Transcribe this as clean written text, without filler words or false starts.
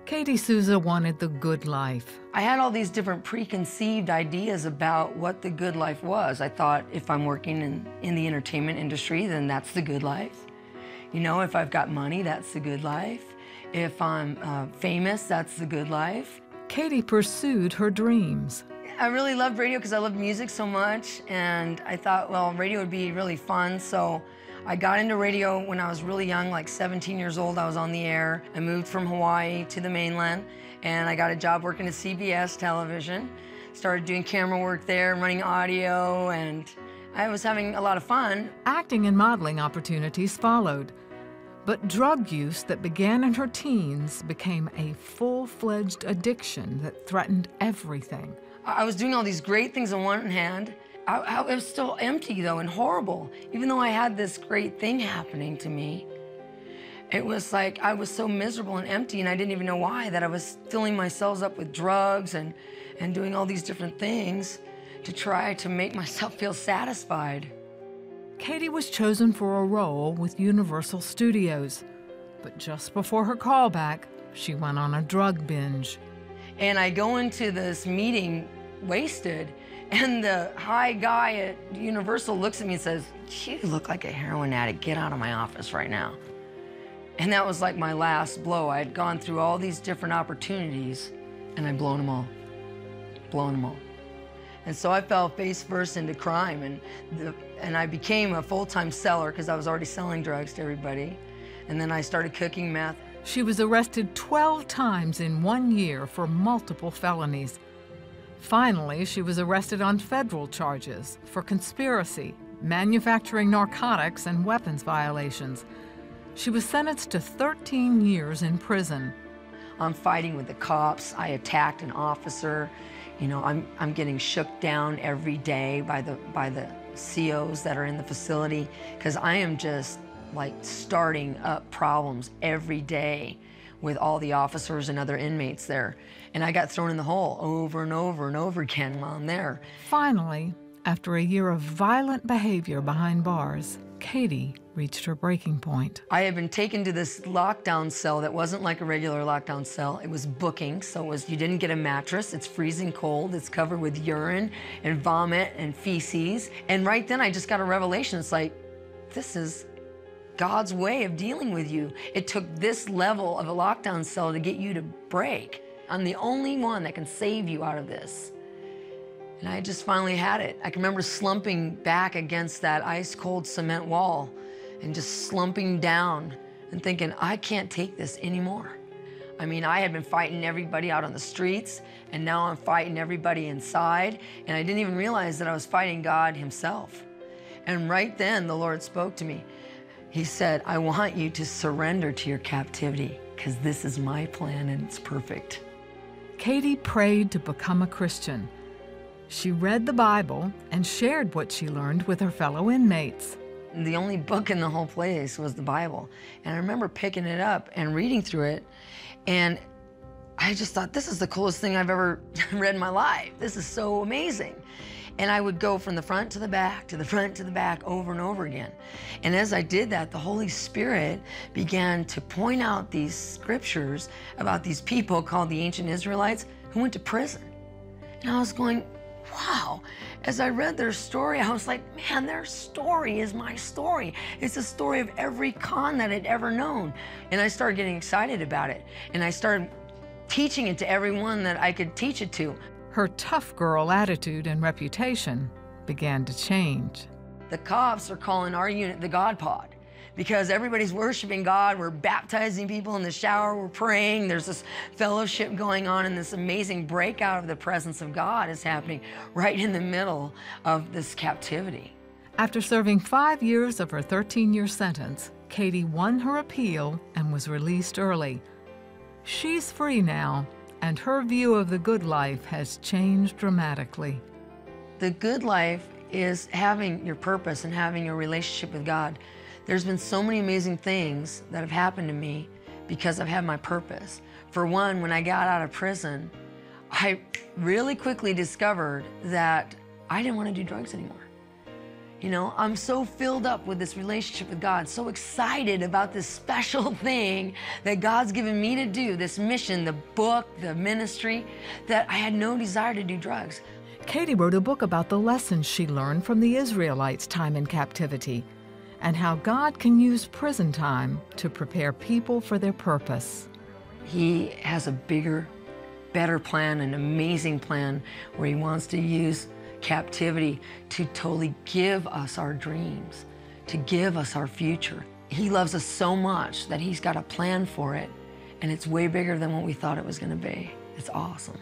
Katie Souza wanted the good life. I had all these different preconceived ideas about what the good life was. I thought if I'm working in the entertainment industry, then that's the good life. You know, if I've got money, that's the good life. If I'm famous, that's the good life. Katie pursued her dreams. I really loved radio because I loved music so much, and I thought, well, radio would be really fun, so I got into radio when I was really young, like 17 years old. I was on the air. I moved from Hawaii to the mainland, and I got a job working at CBS television. Started doing camera work there, running audio, and I was having a lot of fun. Acting and modeling opportunities followed, but drug use that began in her teens became a full-fledged addiction that threatened everything. I was doing all these great things on one hand. I was still empty, though, and horrible. Even though I had this great thing happening to me, it was like I was so miserable and empty, and I didn't even know why, that I was filling myself up with drugs and doing all these different things to try to make myself feel satisfied. Katie was chosen for a role with Universal Studios, but just before her callback, she went on a drug binge. And I go into this meeting wasted, and the high guy at Universal looks at me and says, "You look like a heroin addict. Get out of my office right now." And that was like my last blow. I had gone through all these different opportunities, and I'd blown them all. And so I fell face first into crime, and I became a full-time seller because I was already selling drugs to everybody. And then I started cooking meth. She was arrested 12 times in 1 year for multiple felonies. Finally, she was arrested on federal charges for conspiracy, manufacturing narcotics, and weapons violations. She was sentenced to 13 years in prison. I'm fighting with the cops. I attacked an officer. You know, I'm getting shook down every day by the COs that are in the facility, because I am just like starting up problems every day with all the officers and other inmates there. And I got thrown in the hole over and over and over again while I'm there. Finally, after a year of violent behavior behind bars, Katie reached her breaking point. I had been taken to this lockdown cell that wasn't like a regular lockdown cell. It was booking, so you didn't get a mattress. It's freezing cold. It's covered with urine and vomit and feces. And right then I just got a revelation. It's like, this is God's way of dealing with you. It took this level of a lockdown cell to get you to break. I'm the only one that can save you out of this. And I just finally had it. I can remember slumping back against that ice-cold cement wall and just slumping down and thinking, I can't take this anymore. I mean, I had been fighting everybody out on the streets, and now I'm fighting everybody inside, and I didn't even realize that I was fighting God himself. And right then, the Lord spoke to me. He said, I want you to surrender to your captivity, because this is my plan and it's perfect. Katie prayed to become a Christian. She read the Bible and shared what she learned with her fellow inmates. The only book in the whole place was the Bible. And I remember picking it up and reading through it, and I just thought, this is the coolest thing I've ever read in my life. This is so amazing. And I would go from the front to the back, to the front to the back, over and over again. And as I did that, the Holy Spirit began to point out these scriptures about these people called the ancient Israelites who went to prison. And I was going, wow. As I read their story, I was like, man, their story is my story. It's the story of every con that I'd ever known. And I started getting excited about it. And I started teaching it to everyone that I could teach it to. Her tough girl attitude and reputation began to change. The cops are calling our unit the God Pod, because everybody's worshiping God. We're baptizing people in the shower. We're praying. There's this fellowship going on, and this amazing breakout of the presence of God is happening right in the middle of this captivity. After serving 5 years of her 13-year sentence, Katie won her appeal and was released early. She's free now, and her view of the good life has changed dramatically. The good life is having your purpose and having your relationship with God. There's been so many amazing things that have happened to me because I've had my purpose. For one, when I got out of prison, I really quickly discovered that I didn't want to do drugs anymore. You know, I'm so filled up with this relationship with God, so excited about this special thing that God's given me to do, this mission, the book, the ministry, that I had no desire to do drugs. Katie wrote a book about the lessons she learned from the Israelites' time in captivity and how God can use prison time to prepare people for their purpose. He has a bigger, better plan, an amazing plan where he wants to use captivity to totally give us our dreams, to give us our future. He loves us so much that he's got a plan for it, and it's way bigger than what we thought it was going to be. It's awesome.